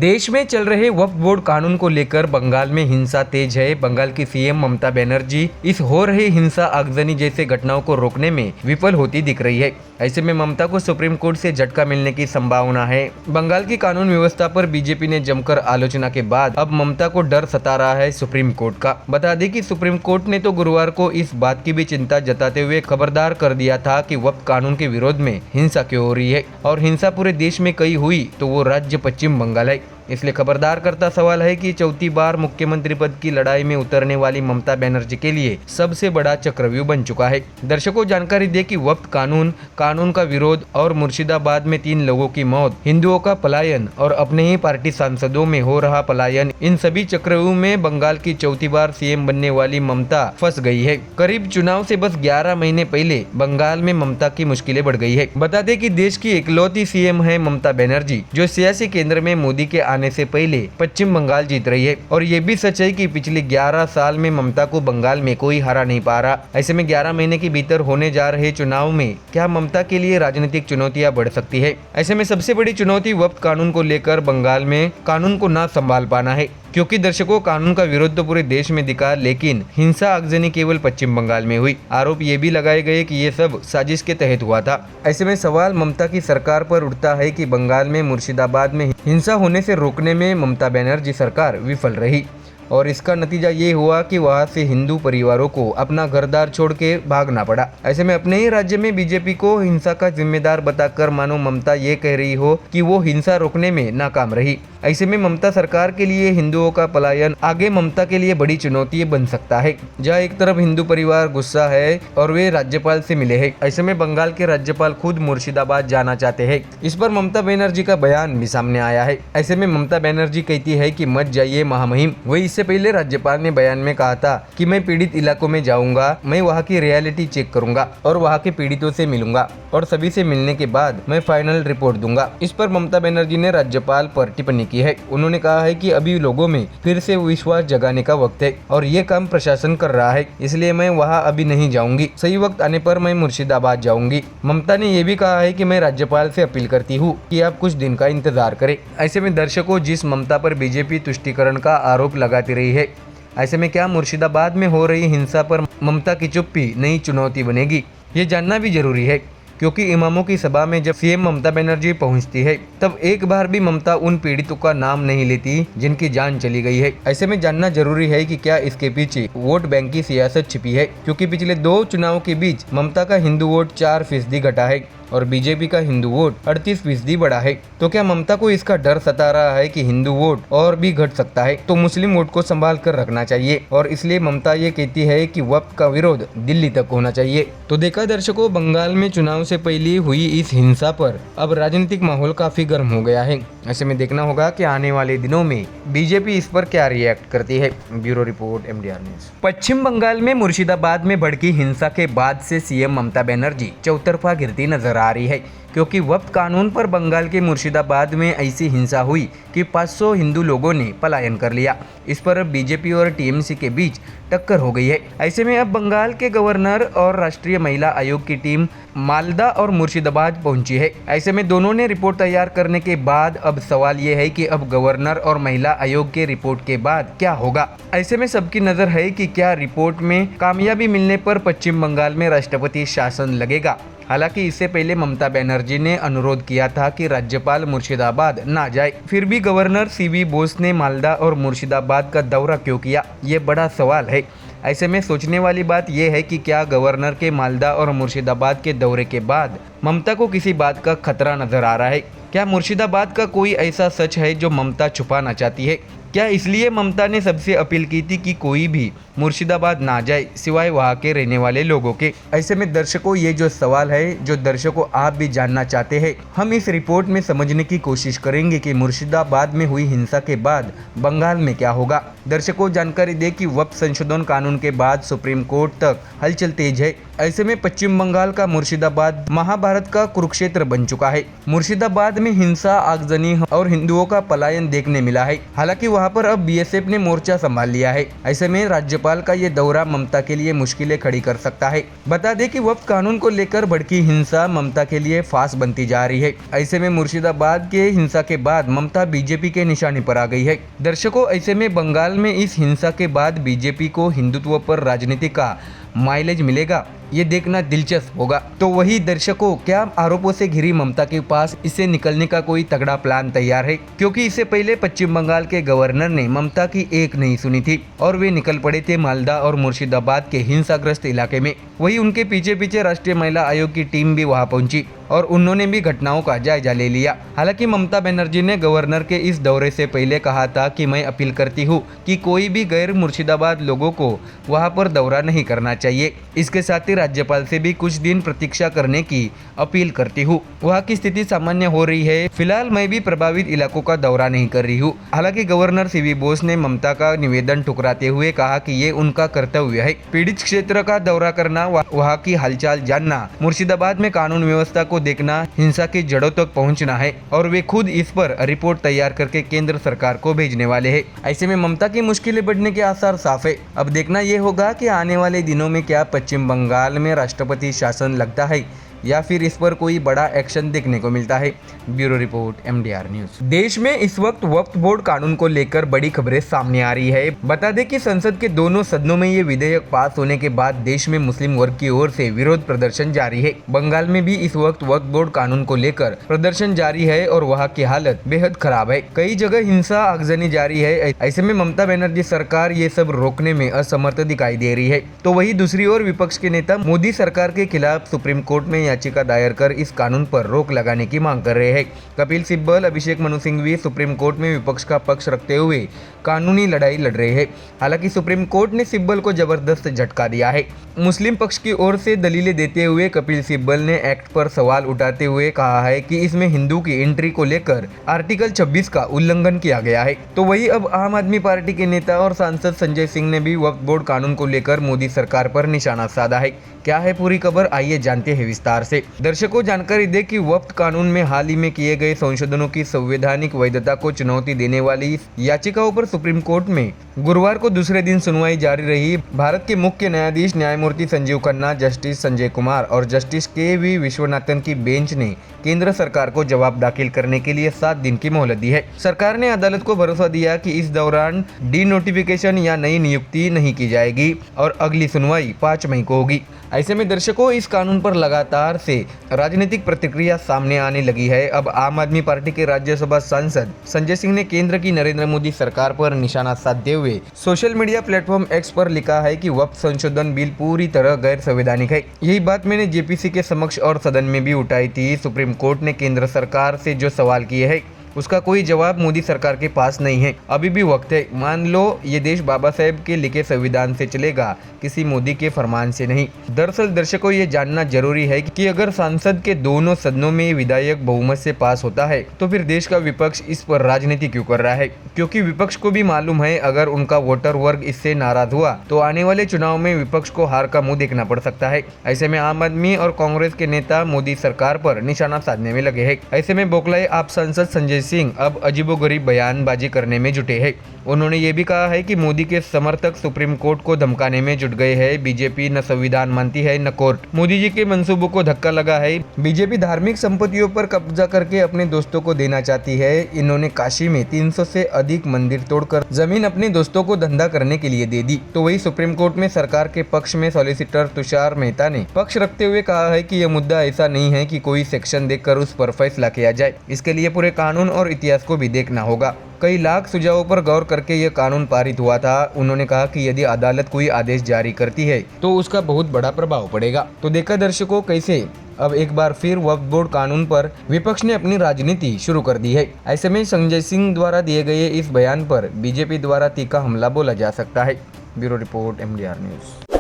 देश में चल रहे वक्फ बोर्ड कानून को लेकर बंगाल में हिंसा तेज है। बंगाल की सीएम ममता बनर्जी इस हो रही हिंसा आगजनी जैसे घटनाओं को रोकने में विफल होती दिख रही है। ऐसे में ममता को सुप्रीम कोर्ट से झटका मिलने की संभावना है। बंगाल की कानून व्यवस्था पर बीजेपी ने जमकर आलोचना के बाद अब ममता को डर सता रहा है सुप्रीम कोर्ट का। बता दें कि सुप्रीम कोर्ट ने तो गुरुवार को इस बात की भी चिंता जताते हुए खबरदार कर दिया था कि वक्फ कानून के विरोध में हिंसा क्यों हो रही है और हिंसा पूरे देश में कहीं हुई तो वो राज्य पश्चिम बंगाल है। इसलिए खबरदार करता सवाल है कि चौथी बार मुख्यमंत्री पद की लड़ाई में उतरने वाली ममता बनर्जी के लिए सबसे बड़ा चक्रव्यूह बन चुका है। दर्शकों, जानकारी दे कि वक्फ कानून का विरोध और मुर्शिदाबाद में 3 लोगों की मौत, हिंदुओं का पलायन और अपने ही पार्टी सांसदों में हो रहा पलायन, इन सभी चक्रव्यूह में बंगाल की चौथी बार सीएम बनने वाली ममता फंस गई है। करीब चुनाव से बस 11 महीने पहले बंगाल में ममता की मुश्किलें बढ़ गई है। बता दें कि देश की इकलौती सीएम है ममता बनर्जी, जो सियासी केंद्र में मोदी के आने से पहले पश्चिम बंगाल जीत रही है। और ये भी सच है कि पिछले 11 साल में ममता को बंगाल में कोई हरा नहीं पा रहा। ऐसे में 11 महीने के भीतर होने जा रहे चुनाव में क्या ममता के लिए राजनीतिक चुनौतियां बढ़ सकती है। ऐसे में सबसे बड़ी चुनौती वक्फ कानून को लेकर बंगाल में कानून को ना संभाल पाना है, क्योंकि दर्शकों, कानून का विरोध तो पूरे देश में दिखा, लेकिन हिंसा आगजनी केवल पश्चिम बंगाल में हुई। आरोप ये भी लगाए गए कि ये सब साजिश के तहत हुआ था। ऐसे में सवाल ममता की सरकार पर उठता है कि बंगाल में मुर्शिदाबाद में हिंसा होने से रोकने में ममता बनर्जी सरकार विफल रही और इसका नतीजा ये हुआ कि वहां से हिंदू परिवारों को अपना घरदार छोड़ के भागना पड़ा। ऐसे में अपने ही राज्य में बीजेपी को हिंसा का जिम्मेदार बताकर मानो ममता ये कह रही हो कि वो हिंसा रोकने में नाकाम रही। ऐसे में ममता सरकार के लिए हिंदुओं का पलायन आगे ममता के लिए बड़ी चुनौती बन सकता है। जहाँ एक तरफ हिंदू परिवार गुस्सा है और वे राज्यपाल से मिले हैं, ऐसे में बंगाल के राज्यपाल खुद मुर्शिदाबाद जाना चाहते हैं। इस पर ममता बनर्जी का बयान भी सामने आया है। ऐसे में ममता बनर्जी कहती है कि मत जाइए महामहिम। वही इससे पहले राज्यपाल ने बयान में कहा था कि मैं पीड़ित इलाकों में जाऊंगा, मैं वहां की रियलिटी चेक करूंगा और वहां के पीड़ितों से मिलूंगा और सभी से मिलने के बाद मैं फाइनल रिपोर्ट दूंगा। इस पर ममता बनर्जी ने राज्यपाल पर टिप्पणी की है। उन्होंने कहा है कि अभी लोगों में फिर से विश्वास जगाने का वक्त है और ये काम प्रशासन कर रहा है, इसलिए मैं वहाँ अभी नहीं जाऊंगी। सही वक्त आने पर मैं मुर्शिदाबाद जाऊंगी। ममता ने यह भी कहा है कि मैं राज्यपाल से अपील करती हूँ कि आप कुछ दिन का इंतजार करें। ऐसे में दर्शकों, जिस ममता पर बीजेपी तुष्टीकरण का आरोप लगाती रही है, ऐसे में क्या मुर्शिदाबाद में हो रही हिंसा पर ममता की चुप्पी नई चुनौती बनेगी? ये जानना भी जरूरी है, क्योंकि इमामों की सभा में जब सीएम ममता बनर्जी पहुंचती है तब एक बार भी ममता उन पीड़ितों का नाम नहीं लेती जिनकी जान चली गई है। ऐसे में जानना जरूरी है कि क्या इसके पीछे वोट बैंक की सियासत छिपी है, क्योंकि पिछले 2 चुनाव के बीच ममता का हिंदू वोट 4% घटा है और बीजेपी का हिंदू वोट 38% बढ़ा है। तो क्या ममता को इसका डर सता रहा है कि हिंदू वोट और भी घट सकता है, तो मुस्लिम वोट को संभाल कर रखना चाहिए और इसलिए ममता ये कहती है कि वक्फ का विरोध दिल्ली तक होना चाहिए। तो देखा दर्शकों, बंगाल में चुनाव से पहले हुई इस हिंसा पर अब राजनीतिक माहौल काफी गर्म हो गया है। ऐसे में देखना होगा कि आने वाले दिनों में बीजेपी इस पर क्या रिएक्ट करती है। Bureau report, MDR news. Paschim Bangal में मुर्शिदाबाद में भड़की हिंसा के बाद से सीएम ममता बनर्जी चौतरफा गिरती नजर आ रही है, क्योंकि वक्फ कानून पर बंगाल के मुर्शिदाबाद में ऐसी हिंसा हुई कि 500 हिंदू लोगों ने पलायन कर लिया। इस पर अब बीजेपी और टीएमसी के बीच टक्कर हो गई है। ऐसे में अब बंगाल के गवर्नर और राष्ट्रीय महिला आयोग की टीम मालदा और मुर्शिदाबाद पहुंची है। ऐसे में दोनों ने रिपोर्ट तैयार करने के बाद अब सवाल ये है कि अब गवर्नर और महिला आयोग के रिपोर्ट के बाद क्या होगा। ऐसे में सबकी नजर है कि क्या रिपोर्ट में कामयाबी मिलने पर पश्चिम बंगाल में राष्ट्रपति शासन लगेगा। हालांकि इससे पहले ममता बनर्जी ने अनुरोध किया था कि राज्यपाल मुर्शिदाबाद ना जाए, फिर भी गवर्नर CB बोस ने मालदा और मुर्शिदाबाद का दौरा क्यों किया, ये बड़ा सवाल है। ऐसे में सोचने वाली बात यह है कि क्या गवर्नर के मालदा और मुर्शिदाबाद के दौरे के बाद ममता को किसी बात का खतरा नजर आ रहा है? क्या मुर्शिदाबाद का कोई ऐसा सच है जो ममता छुपाना चाहती है? क्या इसलिए ममता ने सबसे अपील की थी कि कोई भी मुर्शिदाबाद ना जाए सिवाय वहाँ के रहने वाले लोगों के? ऐसे में दर्शकों, ये जो सवाल है जो दर्शकों आप भी जानना चाहते हैं, हम इस रिपोर्ट में समझने की कोशिश करेंगे कि मुर्शिदाबाद में हुई हिंसा के बाद बंगाल में क्या होगा। दर्शकों, जानकारी दे कि वक्फ संशोधन कानून के बाद सुप्रीम कोर्ट तक हलचल तेज है। ऐसे में पश्चिम बंगाल का मुर्शिदाबाद महाभारत का कुरुक्षेत्र बन चुका है। मुर्शिदाबाद में हिंसा, आगजनी और हिंदुओं का पलायन देखने मिला है। हालांकि वहाँ वहां पर अब बीएसएफ ने मोर्चा संभाल लिया है। ऐसे में राज्यपाल का ये दौरा ममता के लिए मुश्किलें खड़ी कर सकता है। बता दें कि वक्फ कानून को लेकर भड़की हिंसा ममता के लिए फांस बनती जा रही है। ऐसे में मुर्शिदाबाद के हिंसा के बाद ममता बीजेपी के निशाने पर आ गई है। दर्शकों, ऐसे में बंगाल में इस हिंसा के बाद बीजेपी को हिंदुत्व पर राजनीति का माइलेज मिलेगा, ये देखना दिलचस्प होगा। तो वही दर्शकों, क्या आरोपों से घिरी ममता के पास इससे निकलने का कोई तगड़ा प्लान तैयार है? क्योंकि इससे पहले पश्चिम बंगाल के गवर्नर ने ममता की एक नहीं सुनी थी और वे निकल पड़े थे मालदा और मुर्शिदाबाद के हिंसाग्रस्त इलाके में। वही उनके पीछे पीछे राष्ट्रीय महिला आयोग की टीम भी वहां पहुंची और उन्होंने भी घटनाओं का जायजा ले लिया। हालांकि ममता बनर्जी ने गवर्नर के इस दौरे से पहले कहा था कि मैं अपील करती हूँ कि कोई भी गैर मुर्शिदाबाद लोगों को वहां पर दौरा नहीं करना चाहिए। इसके साथ ही राज्यपाल से भी कुछ दिन प्रतीक्षा करने की अपील करती हूँ। वहाँ की स्थिति सामान्य हो रही है। फिलहाल मैं भी प्रभावित इलाकों का दौरा नहीं कर रही हूँ। हालांकि गवर्नर सीवी बोस ने ममता का निवेदन ठुकराते हुए कहा कि ये उनका कर्तव्य है। पीड़ित क्षेत्र का दौरा करना, वहाँ की हालचाल जानना, मुर्शिदाबाद में कानून व्यवस्था को देखना, हिंसा की जड़ों तक पहुँचना है और वे खुद इस पर रिपोर्ट तैयार करके केंद्र सरकार को भेजने वाले हैं। ऐसे में ममता की मुश्किलें बढ़ने के आसार साफ है। अब देखना ये होगा कि आने वाले दिनों में क्या पश्चिम बंगाल में राष्ट्रपति शासन लगता है या फिर इस पर कोई बड़ा एक्शन देखने को मिलता है। Bureau report, MDR news. देश में इस वक्त वक्फ बोर्ड कानून को लेकर बड़ी खबरें सामने आ रही है। बता दें कि संसद के दोनों सदनों में ये विधेयक पास होने के बाद देश में मुस्लिम वर्ग की ओर से विरोध प्रदर्शन जारी है। बंगाल में भी इस वक्त वक्फ बोर्ड कानून को लेकर प्रदर्शन जारी है और वहाँ की हालत बेहद खराब है। कई जगह हिंसा आगजनी जारी है। ऐसे में ममता बनर्जी सरकार ये सब रोकने में असमर्थ दिखाई दे रही है। तो वही दूसरी ओर विपक्ष के नेता मोदी सरकार के खिलाफ सुप्रीम कोर्ट में याचिका दायर कर इस कानून पर रोक लगाने की मांग कर रहे हैं। कपिल सिब्बल, अभिषेक मनु सिंघवी सुप्रीम कोर्ट में विपक्ष का पक्ष रखते हुए कानूनी लड़ाई लड़ रहे हैं। हालांकि सुप्रीम कोर्ट ने सिब्बल को जबरदस्त झटका दिया है। मुस्लिम पक्ष की ओर से दलीलें देते हुए कपिल सिब्बल ने एक्ट पर सवाल उठाते हुए कहा है कि इसमें हिंदू की एंट्री को लेकर आर्टिकल 26 का उल्लंघन किया गया है। तो वही अब आम आदमी पार्टी के नेता और सांसद संजय सिंह ने भी वक्फ बोर्ड कानून को लेकर मोदी सरकार पर निशाना साधा है। क्या है पूरी खबर, आइए जानते हैं विस्तार से। दर्शकों, जानकारी दे कि वक्फ कानून में हाल ही में किए गए संशोधनों की संवैधानिक वैधता को चुनौती देने वाली याचिकाओं पर सुप्रीम कोर्ट में गुरुवार को दूसरे दिन सुनवाई जारी रही। भारत के मुख्य न्यायाधीश न्यायमूर्ति संजीव खन्ना, जस्टिस संजय कुमार और जस्टिस KV विश्वनाथन की बेंच ने केंद्र सरकार को जवाब दाखिल करने के लिए 7 दिन की मोहलत दी है। सरकार ने अदालत को भरोसा दिया कि इस दौरान डी नोटिफिकेशन या नई नियुक्ति नहीं की जाएगी और अगली सुनवाई 5 मई को होगी। ऐसे में दर्शकों, इस कानून पर लगातार से राजनीतिक प्रतिक्रिया सामने आने लगी है। अब आम आदमी पार्टी के राज्यसभा सांसद संजय सिंह ने केंद्र की नरेंद्र मोदी सरकार पर निशाना साधते हुए सोशल मीडिया प्लेटफॉर्म X पर लिखा है कि वक्फ संशोधन बिल पूरी तरह गैर संवैधानिक है। यही बात मैंने JPC के समक्ष और सदन में भी उठाई थी। सुप्रीम कोर्ट ने केंद्र सरकार से जो सवाल किए हैं उसका कोई जवाब मोदी सरकार के पास नहीं है। अभी भी वक्त है। मान लो ये देश बाबा साहेब के लिखे संविधान से चलेगा, किसी मोदी के फरमान से नहीं। दरअसल दर्शकों, ये जानना जरूरी है कि अगर संसद के दोनों सदनों में विधेयक बहुमत से पास होता है तो फिर देश का विपक्ष इस पर राजनीति क्यों कर रहा है? क्योंकि विपक्ष को भी मालूम है अगर उनका वोटर वर्ग इससे नाराज हुआ तो आने वाले चुनाव में विपक्ष को हार का मुंह देखना पड़ सकता है। ऐसे में आम आदमी और कांग्रेस के नेता मोदी सरकार पर निशाना साधने में लगे हैं। ऐसे में बौखलाए आप सांसद संजय सिंह अब अजीबोगरीब बयानबाजी करने में जुटे हैं। उन्होंने ये भी कहा है कि मोदी के समर्थक सुप्रीम कोर्ट को धमकाने में जुट गए हैं। बीजेपी न संविधान मानती है न कोर्ट। मोदी जी के मंसूबों को धक्का लगा है। बीजेपी धार्मिक संपत्तियों पर कब्जा करके अपने दोस्तों को देना चाहती है। इन्होंने काशी में 300 से अधिक मंदिर तोड़कर जमीन अपने दोस्तों को धंधा करने के लिए दे दी। तो वही सुप्रीम कोर्ट में सरकार के पक्ष में सॉलिसिटर तुषार मेहता ने पक्ष रखते हुए कहा है कि यह मुद्दा ऐसा नहीं है कि कोई सेक्शन देखकर उस पर फैसला किया जाए। इसके लिए पूरे कानून और इतिहास को भी देखना होगा। कई लाख सुझावों पर गौर करके यह कानून पारित हुआ था। उन्होंने कहा कि यदि अदालत कोई आदेश जारी करती है तो उसका बहुत बड़ा प्रभाव पड़ेगा। तो देखा दर्शकों, कैसे अब एक बार फिर वक्फ बोर्ड कानून पर विपक्ष ने अपनी राजनीति शुरू कर दी है। ऐसे में संजय सिंह द्वारा दिए गए इस बयान पर बीजेपी द्वारा तीखा हमला बोला जा सकता है। Bureau report, MDR news.